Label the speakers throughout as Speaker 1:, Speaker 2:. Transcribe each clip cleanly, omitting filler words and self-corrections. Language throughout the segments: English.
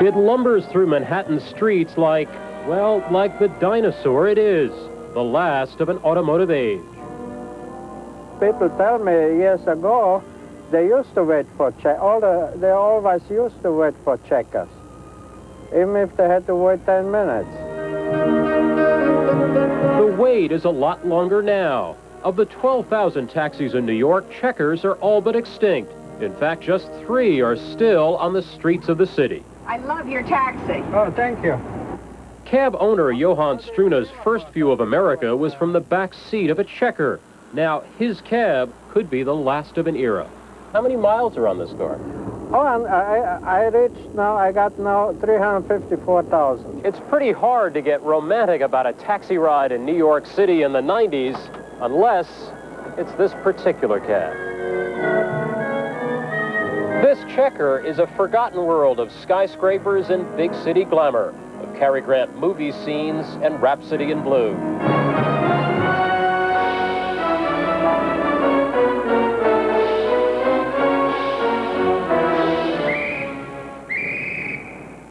Speaker 1: It lumbers through Manhattan streets like, well, like the dinosaur it is, the last of an automotive age.
Speaker 2: People tell me years ago they used to wait for they always used to wait for checkers, even if they had to wait 10 minutes.
Speaker 1: The wait is a lot longer now. Of the 12,000 taxis in New York, checkers are all but extinct. In fact, just 3 are still on the streets of the city.
Speaker 3: I love your taxi.
Speaker 2: Oh, thank you.
Speaker 1: Cab owner Johann Struna's first view of America was from the back seat of a checker. Now, his cab could be the last of an era. How many miles are on this car?
Speaker 2: Oh, and I got now 354,000.
Speaker 1: It's pretty hard to get romantic about a taxi ride in New York City in the 90s, unless it's this particular cab. This checker is a forgotten world of skyscrapers and big city glamour, of Cary Grant movie scenes and Rhapsody in Blue.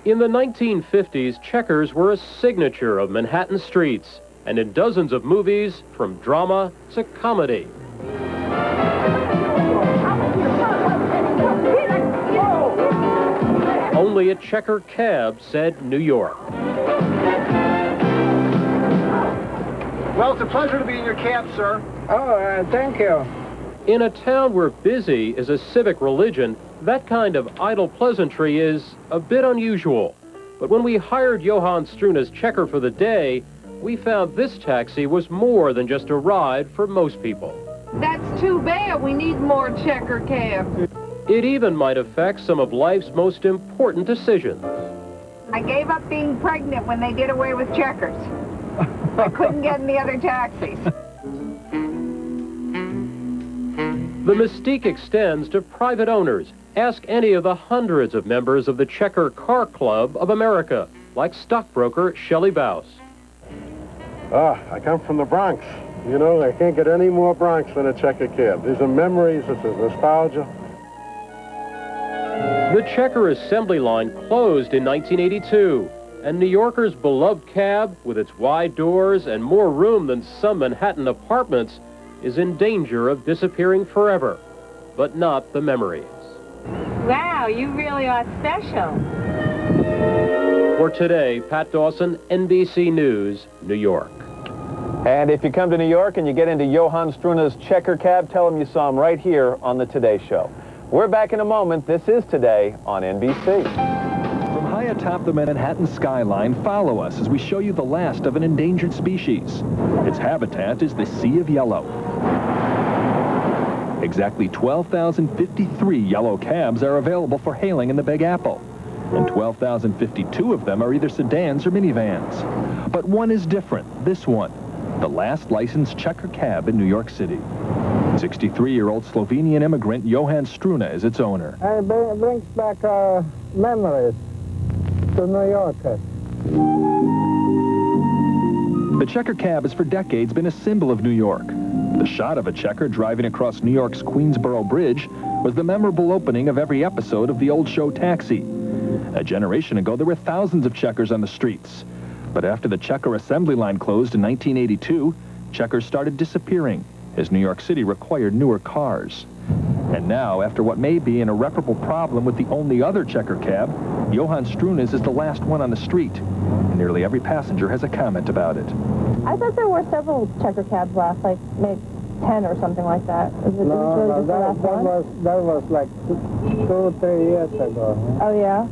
Speaker 1: In the 1950s, checkers were a signature of Manhattan streets, and in dozens of movies, from drama to comedy. Only a checker cab said New York.
Speaker 4: Well, it's a pleasure to be in your cab, sir.
Speaker 2: Oh, thank you.
Speaker 1: In a town where busy is a civic religion, that kind of idle pleasantry is a bit unusual. But when we hired Johann Struna's checker for the day, we found this taxi was more than just a ride for most people.
Speaker 3: That's too bad. We need more checker cabs.
Speaker 1: It even might affect some of life's most important decisions.
Speaker 3: I gave up being pregnant when they did away with checkers. I couldn't get in the other taxis.
Speaker 1: The mystique extends to private owners. Ask any of the hundreds of members of the Checker Car Club of America, like stockbroker Shelley Baus.
Speaker 5: I come from the Bronx. You know, I can't get any more Bronx than a checker cab. These are memories, it's a nostalgia.
Speaker 1: The Checker assembly line closed in 1982, and New Yorkers' beloved cab, with its wide doors and more room than some Manhattan apartments, is in danger of disappearing forever, but not the memories.
Speaker 6: Wow, you really are special.
Speaker 1: For today, Pat Dawson, NBC News, New York.
Speaker 7: And if you come to New York and you get into Johann Struna's checker cab, tell him you saw him right here on the Today Show. We're back in a moment. This is Today on NBC.
Speaker 8: From high atop the Manhattan skyline, follow us as we show you the last of an endangered species. Its habitat is the Sea of Yellow. Exactly 12,053 yellow cabs are available for hailing in the Big Apple, and 12,052 of them are either sedans or minivans. But one is different, this one, the last licensed checker cab in New York City. 63-year-old Slovenian immigrant Johann Struna is its owner.
Speaker 2: It brings back memories to New York.
Speaker 8: The checker cab has for decades been a symbol of New York. The shot of a checker driving across New York's Queensboro Bridge was the memorable opening of every episode of the old show Taxi. A generation ago, there were thousands of checkers on the streets. But after the checker assembly line closed in 1982, checkers started disappearing as New York City required newer cars. And now, after what may be an irreparable problem with the only other checker cab, Johann Struna's is the last one on the street. And nearly every passenger has a comment about it.
Speaker 6: I thought there were several checker cabs last, like maybe 10 or something like that. Is it really just the last one?
Speaker 2: That was like 2-3 years ago.
Speaker 6: Oh, yeah?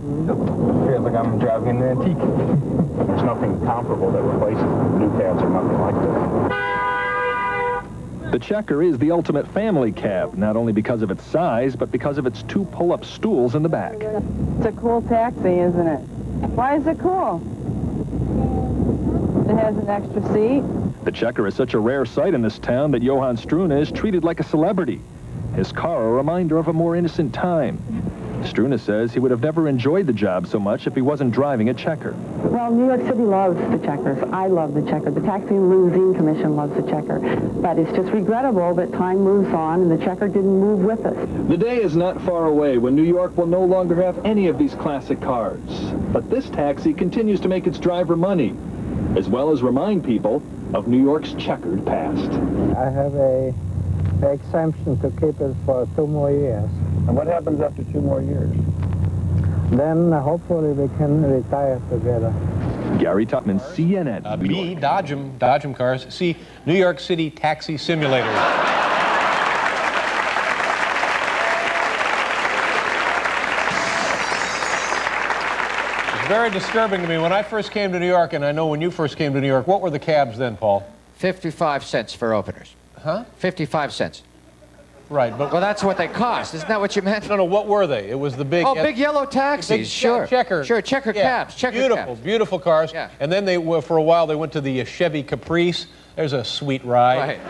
Speaker 4: Feels like I'm driving an antique. There's nothing comparable that replaces new cabs or nothing like this.
Speaker 8: The checker is the ultimate family cab, not only because of its size, but because of its 2 pull-up stools in the back.
Speaker 6: It's a cool taxi, isn't it? Why is it cool? It has an extra seat.
Speaker 8: The checker is such a rare sight in this town that Johann Struna is treated like a celebrity. His car a reminder of a more innocent time. Struna says he would have never enjoyed the job so much if he wasn't driving a checker.
Speaker 9: Well, New York City loves the checkers. I love the checker. The Taxi and Limousine Commission loves the checker. But it's just regrettable that time moves on and the checker didn't move with us.
Speaker 8: The day is not far away when New York will no longer have any of these classic cars. But this taxi continues to make its driver money, as well as remind people of New York's checkered past.
Speaker 2: I have a exemption to keep it for 2 more years.
Speaker 4: And what happens after 2 more years?
Speaker 2: Then hopefully we can retire together.
Speaker 8: Gary Tutman, CNN.
Speaker 1: B, Dodge 'em cars. C, New York City Taxi Simulator. It's very disturbing to me. When I first came to New York, and I know when you first came to New York, what were the cabs then, Paul?
Speaker 10: 55 cents for openers.
Speaker 1: Huh?
Speaker 10: 55 cents.
Speaker 1: Right, but...
Speaker 10: Well, that's what they cost. Isn't that what you meant?
Speaker 1: No, what were they? It was the big...
Speaker 10: Oh, big yellow taxis,
Speaker 1: big
Speaker 10: sure.
Speaker 1: Checker.
Speaker 10: Sure, checker cabs, checker
Speaker 1: beautiful,
Speaker 10: cabs.
Speaker 1: Beautiful cars.
Speaker 10: Yeah.
Speaker 1: And then they were, for a while, they went to the Chevy Caprice. There's a sweet ride.
Speaker 10: Right.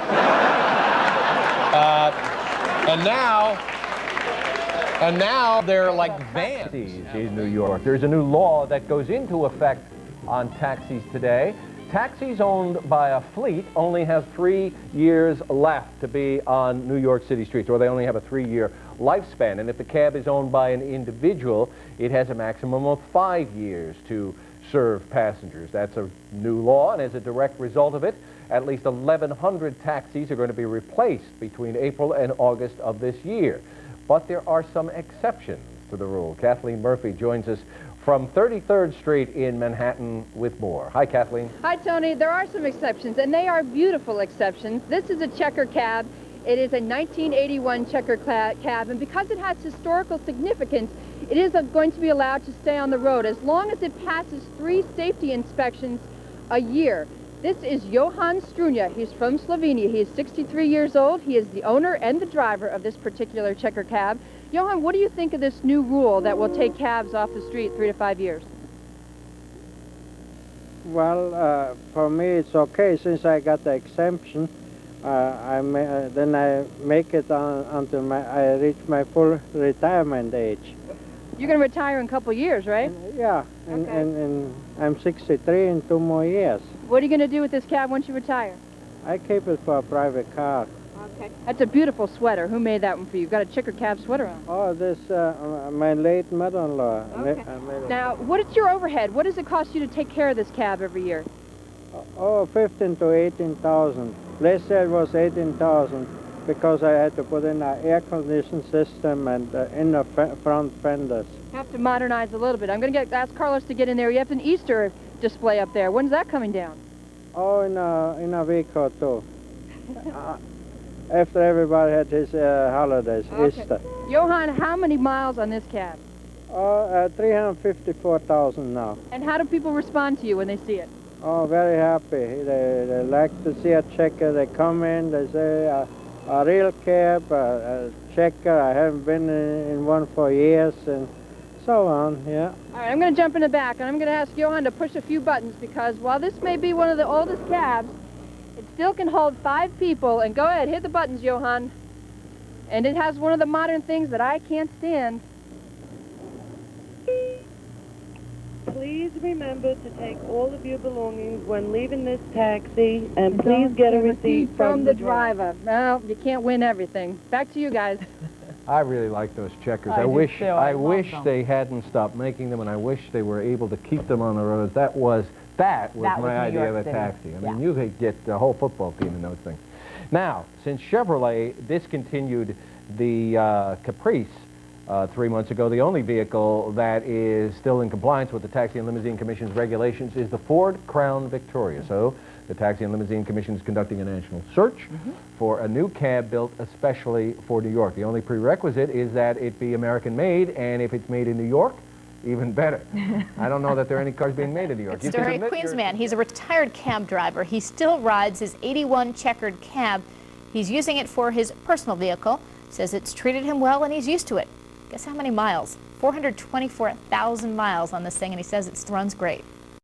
Speaker 1: And now they're like vans.
Speaker 7: In New York, there's a new law that goes into effect on taxis today. Taxis owned by a fleet only have 3 years left to be on New York City streets, or they only have a 3-year lifespan. And if the cab is owned by an individual, it has a maximum of 5 years to serve passengers. That's a new law, and as a direct result of it, at least 1,100 taxis are going to be replaced between April and August of this year. But there are some exceptions to the rule. Kathleen Murphy joins us from 33rd Street in Manhattan with more. Hi, Kathleen.
Speaker 11: Hi, Tony. There are some exceptions, and they are beautiful exceptions. This is a checker cab. It is a 1981 checker cab, and because it has historical significance, it is going to be allowed to stay on the road as long as it passes 3 safety inspections a year. This is Johan Struna. He's from Slovenia. He is 63 years old. He is the owner and the driver of this particular checker cab. Johan, what do you think of this new rule that will take cabs off the street 3 to 5 years?
Speaker 2: Well, for me it's okay since I got the exemption. Then I make it until I reach my full retirement age.
Speaker 11: You're going to retire in a couple years, right?
Speaker 2: Yeah, and I'm 63 in 2 more years.
Speaker 11: What are you going to do with this cab once you retire?
Speaker 2: I keep it for a private car.
Speaker 11: Okay. That's a beautiful sweater. Who made that one for you? You've got a checker cab sweater on.
Speaker 2: Oh, this, my late mother-in-law.
Speaker 11: Okay. Now, what is your overhead? What does it cost you to take care of this cab every year?
Speaker 2: Oh, 15 to 18,000. Last year it was 18,000 because I had to put in an air conditioning system and in the front fenders.
Speaker 11: You have to modernize a little bit. I'm going to ask Carlos to get in there. You have an Easter display up there. When's that coming down?
Speaker 2: Oh, in a week or two. After everybody had his holidays,
Speaker 11: Okay.
Speaker 2: Easter.
Speaker 11: Johan, how many miles on this cab?
Speaker 2: 354,000 now.
Speaker 11: And how do people respond to you when they see it?
Speaker 2: Oh, very happy. They like to see a checker. They come in, they say, a real cab, a checker. I haven't been in one for years, and so on, yeah.
Speaker 11: All right, I'm going to jump in the back, and I'm going to ask Johan to push a few buttons, because while this may be one of the oldest cabs, it still can hold 5 people. And go ahead, hit the buttons, Johan. And it has one of the modern things that I can't stand.
Speaker 12: Please remember to take all of your belongings when leaving this taxi, and please get a receipt
Speaker 11: from the driver. Well, you can't win everything. Back to you guys.
Speaker 7: I really like those checkers.
Speaker 6: I do
Speaker 7: wish
Speaker 6: too. I love
Speaker 7: wish
Speaker 6: them.
Speaker 7: they hadn't stopped making them, and I wish they were able to keep them on the roads. That was my
Speaker 6: New
Speaker 7: idea of
Speaker 6: York
Speaker 7: a
Speaker 6: City.
Speaker 7: taxi. I mean,
Speaker 6: Yeah.
Speaker 7: you could get the whole football team in those things. Now, since Chevrolet discontinued the Caprice 3 months ago, the only vehicle that is still in compliance with the Taxi and Limousine Commission's regulations is the Ford Crown Victoria. So the Taxi and Limousine Commission is conducting a national search for a new cab built especially for New York. The only prerequisite is that it be American-made, and if it's made in New York, even better. I don't know that there are any cars being made in New York.
Speaker 13: Good story. Queens man. He's a retired cab driver. He still rides his 81 checkered cab. He's using it for his personal vehicle. Says it's treated him well and he's used to it. Guess how many miles? 424,000 miles on this thing, and he says it runs great.